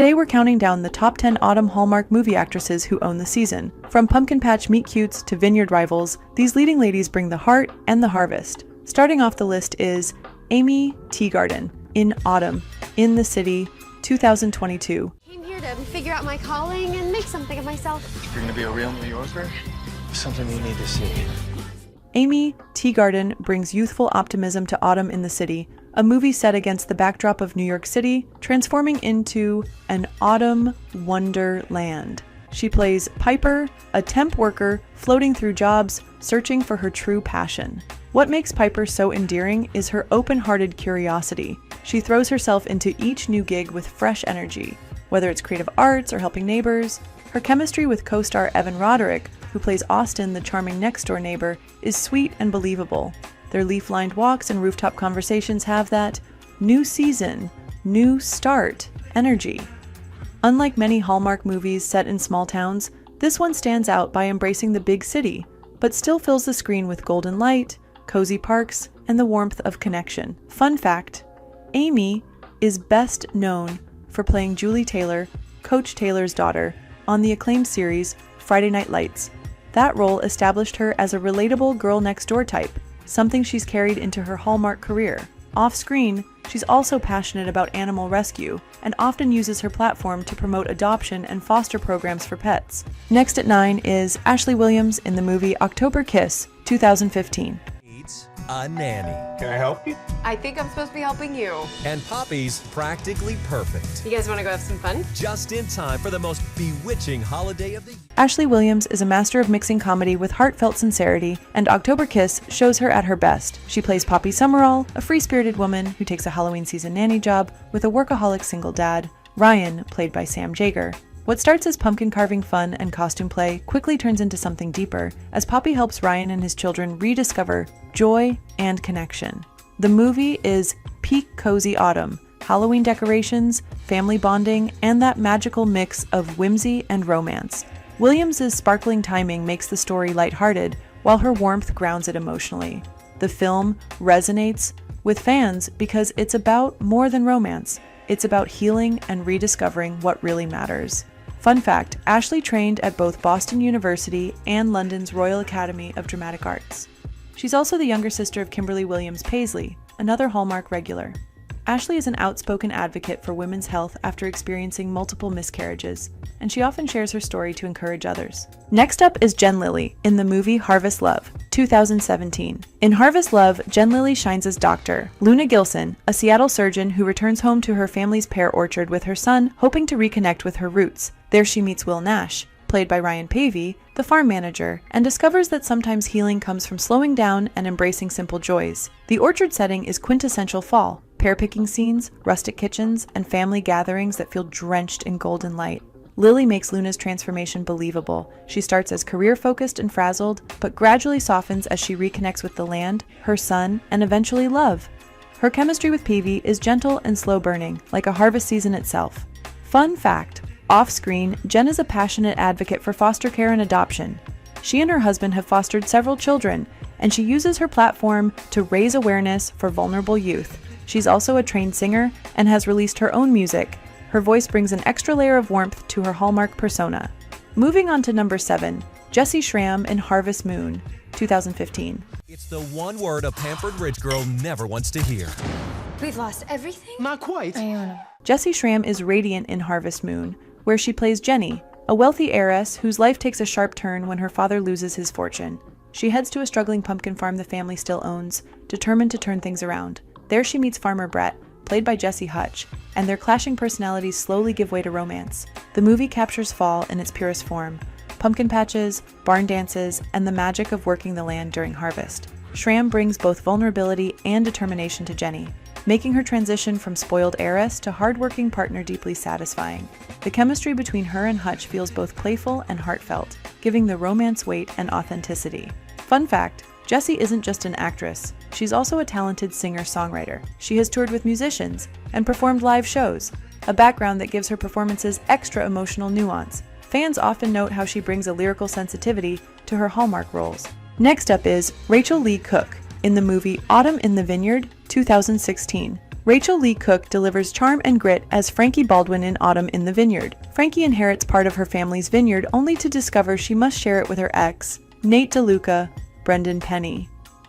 Today we're counting down the top 10 Autumn Hallmark movie actresses who own the season. From pumpkin patch meet-cutes to vineyard rivals, these leading ladies bring the heart and the harvest. Starting off the list is Aimee Teegarden in Autumn in the City, 2022. Came here to figure out my calling and make something of myself. You're gonna be a real New Yorker? Something you need to see. Aimee Teegarden brings youthful optimism to Autumn in the City, a movie set against the backdrop of New York City, transforming into an autumn wonderland. She plays Piper, a temp worker floating through jobs, searching for her true passion. What makes Piper so endearing is her open-hearted curiosity. She throws herself into each new gig with fresh energy, whether it's creative arts or helping neighbors. Her chemistry with co-star Evan Roderick, who plays Austin, the charming next-door neighbor, is sweet and believable. Their leaf-lined walks and rooftop conversations have that new season, new start energy. Unlike many Hallmark movies set in small towns, this one stands out by embracing the big city, but still fills the screen with golden light, cozy parks, and the warmth of connection. Fun fact, Aimee is best known for playing Julie Taylor, Coach Taylor's daughter, on the acclaimed series Friday Night Lights. That role established her as a relatable girl-next-door type, something she's carried into her Hallmark career. Off-screen, she's also passionate about animal rescue and often uses her platform to promote adoption and foster programs for pets. Next at 9 is Ashley Williams in the movie October Kiss, 2015. A nanny. Can I help you? I think I'm supposed to be helping you. And Poppy's practically perfect. You guys want to go have some fun? Just in time for the most bewitching holiday of the year. Ashley Williams is a master of mixing comedy with heartfelt sincerity, and October Kiss shows her at her best. She plays Poppy Summerall, a free-spirited woman who takes a Halloween season nanny job with a workaholic single dad, Ryan, played by Sam Jaeger. What starts as pumpkin carving fun and costume play quickly turns into something deeper, as Poppy helps Ryan and his children rediscover joy and connection. The movie is peak cozy autumn, Halloween decorations, family bonding, and that magical mix of whimsy and romance. Williams' sparkling timing makes the story lighthearted, while her warmth grounds it emotionally. The film resonates with fans because it's about more than romance. It's about healing and rediscovering what really matters. Fun fact, Ashley trained at both Boston University and London's Royal Academy of Dramatic Arts. She's also the younger sister of Kimberly Williams Paisley, another Hallmark regular. Ashley is an outspoken advocate for women's health after experiencing multiple miscarriages, and she often shares her story to encourage others. Next up is Jen Lilley in the movie Harvest Love, 2017. In Harvest Love, Jen Lilley shines as Dr. Luna Gilson, a Seattle surgeon who returns home to her family's pear orchard with her son, hoping to reconnect with her roots. There she meets Will Nash, played by Ryan Pavey, the farm manager, and discovers that sometimes healing comes from slowing down and embracing simple joys. The orchard setting is quintessential fall, pear-picking scenes, rustic kitchens, and family gatherings that feel drenched in golden light. Lilley makes Luna's transformation believable. She starts as career-focused and frazzled, but gradually softens as she reconnects with the land, her son, and eventually love. Her chemistry with Pavey is gentle and slow-burning, like a harvest season itself. Fun fact, off-screen, Jen is a passionate advocate for foster care and adoption. She and her husband have fostered several children, and she uses her platform to raise awareness for vulnerable youth. She's also a trained singer and has released her own music. Her voice brings an extra layer of warmth to her Hallmark persona. Moving on to number 7, Jessy Schram in Harvest Moon, 2015. It's the one word a pampered rich girl never wants to hear. We've lost everything? Not quite. Jessy Schram is radiant in Harvest Moon, where she plays Jenny, a wealthy heiress whose life takes a sharp turn when her father loses his fortune. She heads to a struggling pumpkin farm the family still owns, determined to turn things around. There she meets Farmer Brett, played by Jesse Hutch, and their clashing personalities slowly give way to romance. The movie captures fall in its purest form: pumpkin patches, barn dances, and the magic of working the land during harvest. Schram brings both vulnerability and determination to Jenny, making her transition from spoiled heiress to hardworking partner deeply satisfying. The chemistry between her and Hutch feels both playful and heartfelt, giving the romance weight and authenticity. Fun fact, Jessy isn't just an actress, she's also a talented singer-songwriter. She has toured with musicians and performed live shows, a background that gives her performances extra emotional nuance. Fans often note how she brings a lyrical sensitivity to her Hallmark roles. Next up is Rachael Leigh Cook in the movie Autumn in the Vineyard, 2016. Rachael Leigh Cook delivers charm and grit as Frankie Baldwin in Autumn in the Vineyard. Frankie inherits part of her family's vineyard only to discover she must share it with her ex, Nate DeLuca, Brendan Penny.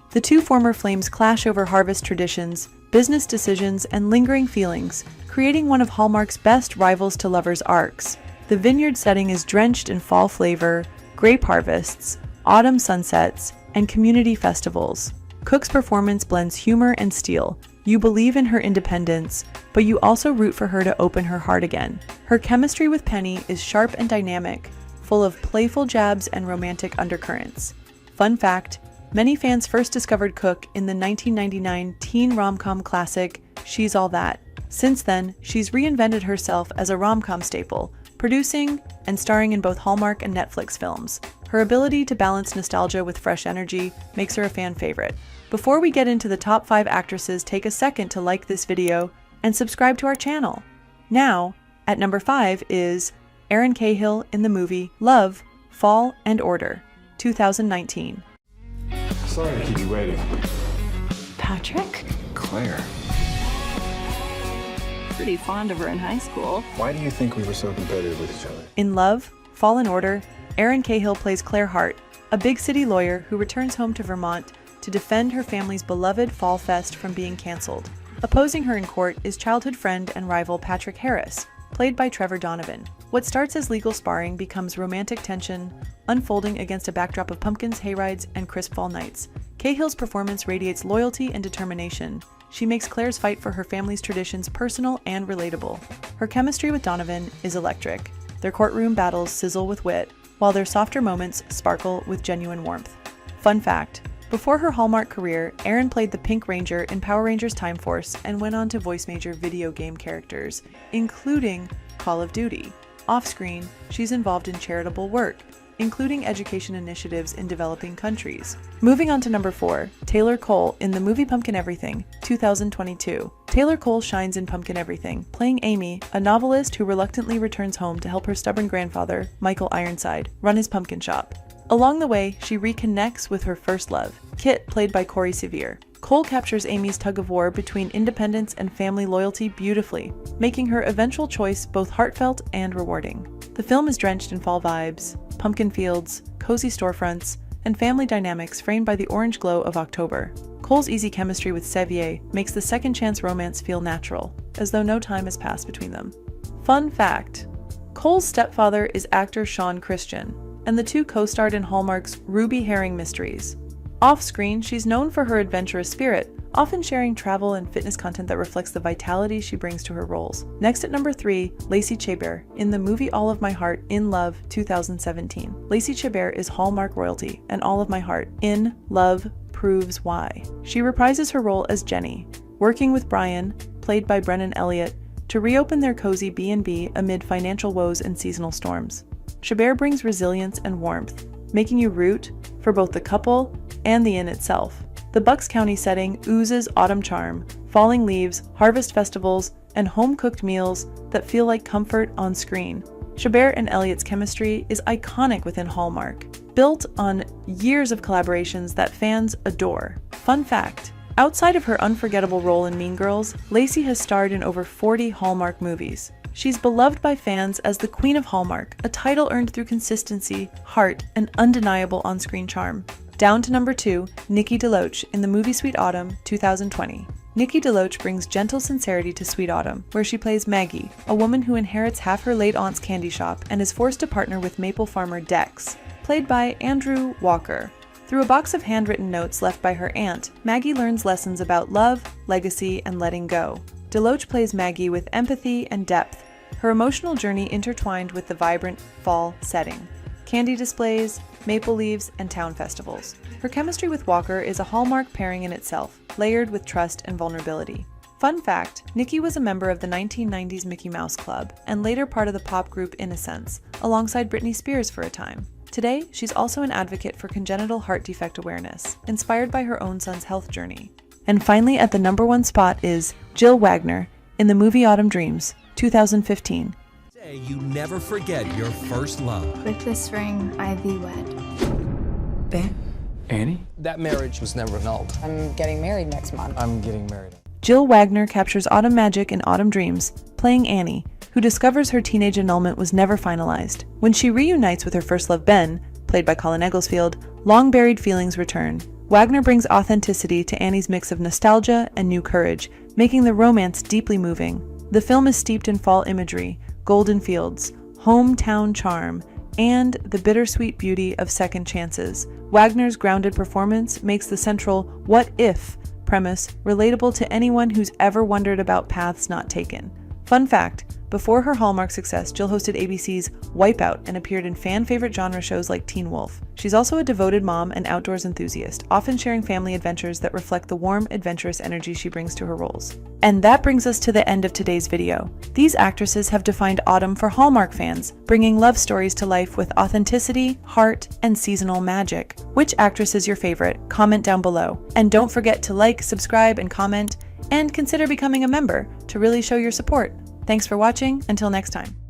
The two former flames clash over harvest traditions, business decisions, and lingering feelings, creating one of Hallmark's best rivals to lovers arcs. The vineyard setting is drenched in fall flavor, grape harvests, autumn sunsets, and community festivals. Cook's performance blends humor and steel. You believe in her independence, but you also root for her to open her heart again. Her chemistry with Penny is sharp and dynamic, full of playful jabs and romantic undercurrents. Fun fact, many fans first discovered Cook in the 1999 teen rom-com classic, She's All That. Since then, she's reinvented herself as a rom-com staple, producing and starring in both Hallmark and Netflix films. Her ability to balance nostalgia with fresh energy makes her a fan favorite. Before we get into the top 5 actresses, take a second to like this video and subscribe to our channel. Now, at number 5 is Erin Cahill in the movie Love, Fall and Order, 2019. Sorry to keep you waiting. Patrick? Claire, Pretty fond of her in high school. why do you think we were so competitive with each other? In Love, Fall and Order, Erin Cahill plays Claire Hart, a big city lawyer who returns home to Vermont to defend her family's beloved Fall Fest from being canceled. Opposing her in court is childhood friend and rival Patrick Harris, played by Trevor Donovan. What starts as legal sparring becomes romantic tension, unfolding against a backdrop of pumpkins, hayrides, and crisp fall nights. Cahill's performance radiates loyalty and determination. She makes Claire's fight for her family's traditions personal and relatable. Her chemistry with Donovan is electric. Their courtroom battles sizzle with wit, while their softer moments sparkle with genuine warmth. Fun fact, before her Hallmark career, Erin played the Pink Ranger in Power Rangers Time Force and went on to voice major video game characters, including Call of Duty. Off-screen, she's involved in charitable work, including education initiatives in developing countries. Moving on to number 4, Taylor Cole in the movie Pumpkin Everything, 2022. Taylor Cole shines in Pumpkin Everything, playing Aimee, a novelist who reluctantly returns home to help her stubborn grandfather, Michael Ironside, run his pumpkin shop. Along the way, she reconnects with her first love, Kit, played by Corey Sevier. Cole captures Aimee's tug-of-war between independence and family loyalty beautifully, making her eventual choice both heartfelt and rewarding. The film is drenched in fall vibes, pumpkin fields, cozy storefronts, and family dynamics framed by the orange glow of October. Cole's easy chemistry with Sevier makes the second-chance romance feel natural, as though no time has passed between them. Fun fact, Cole's stepfather is actor Sean Christian, and the two co-starred in Hallmark's Ruby Herring Mysteries. Off-screen, she's known for her adventurous spirit, often sharing travel and fitness content that reflects the vitality she brings to her roles. Next at number 3, Lacey Chabert in the movie All of My Heart in Love, 2017. Lacey Chabert is Hallmark royalty, and All of My Heart in Love proves why. She reprises her role as Jenny, working with Brian, played by Brennan Elliott, to reopen their cozy B&B amid financial woes and seasonal storms. Chabert brings resilience and warmth, making you root for both the couple and the inn itself. The Bucks County setting oozes autumn charm, falling leaves, harvest festivals, and home-cooked meals that feel like comfort on screen. Chabert and Elliott's chemistry is iconic within Hallmark, built on years of collaborations that fans adore. Fun fact, outside of her unforgettable role in Mean Girls, Lacey has starred in over 40 Hallmark movies. She's beloved by fans as the Queen of Hallmark, a title earned through consistency, heart, and undeniable on-screen charm. Down to number 2, Nikki DeLoach in the movie Sweet Autumn, 2020. Nikki DeLoach brings gentle sincerity to Sweet Autumn, where she plays Maggie, a woman who inherits half her late aunt's candy shop and is forced to partner with maple farmer Dex, played by Andrew Walker. Through a box of handwritten notes left by her aunt, Maggie learns lessons about love, legacy, and letting go. DeLoach plays Maggie with empathy and depth, her emotional journey intertwined with the vibrant fall setting, candy displays, maple leaves, and town festivals. Her chemistry with Walker is a Hallmark pairing in itself, layered with trust and vulnerability. Fun fact, Nikki was a member of the 1990s Mickey Mouse Club, and later part of the pop group Innocence, alongside Britney Spears for a time. Today, she's also an advocate for congenital heart defect awareness, inspired by her own son's health journey. And finally, at the number 1 spot is Jill Wagner in the movie Autumn Dreams, 2015. Say you never forget your first love. With this ring, I thee wed. Annie? That marriage was never annulled. I'm getting married next month. I'm getting married. Jill Wagner captures autumn magic in Autumn Dreams, playing Annie, who discovers her teenage annulment was never finalized. When she reunites with her first love Ben, played by Colin Egglesfield, long-buried feelings return. Wagner brings authenticity to Annie's mix of nostalgia and new courage, making the romance deeply moving. The film is steeped in fall imagery, golden fields, hometown charm, and the bittersweet beauty of second chances. Wagner's grounded performance makes the central "what if" premise relatable to anyone who's ever wondered about paths not taken. Fun fact, before her Hallmark success, Jill hosted ABC's Wipeout and appeared in fan-favorite genre shows like Teen Wolf. She's also a devoted mom and outdoors enthusiast, often sharing family adventures that reflect the warm, adventurous energy she brings to her roles. And that brings us to the end of today's video. These actresses have defined autumn for Hallmark fans, bringing love stories to life with authenticity, heart, and seasonal magic. Which actress is your favorite? Comment down below. And don't forget to like, subscribe, and comment, and consider becoming a member to really show your support. Thanks for watching. Until next time.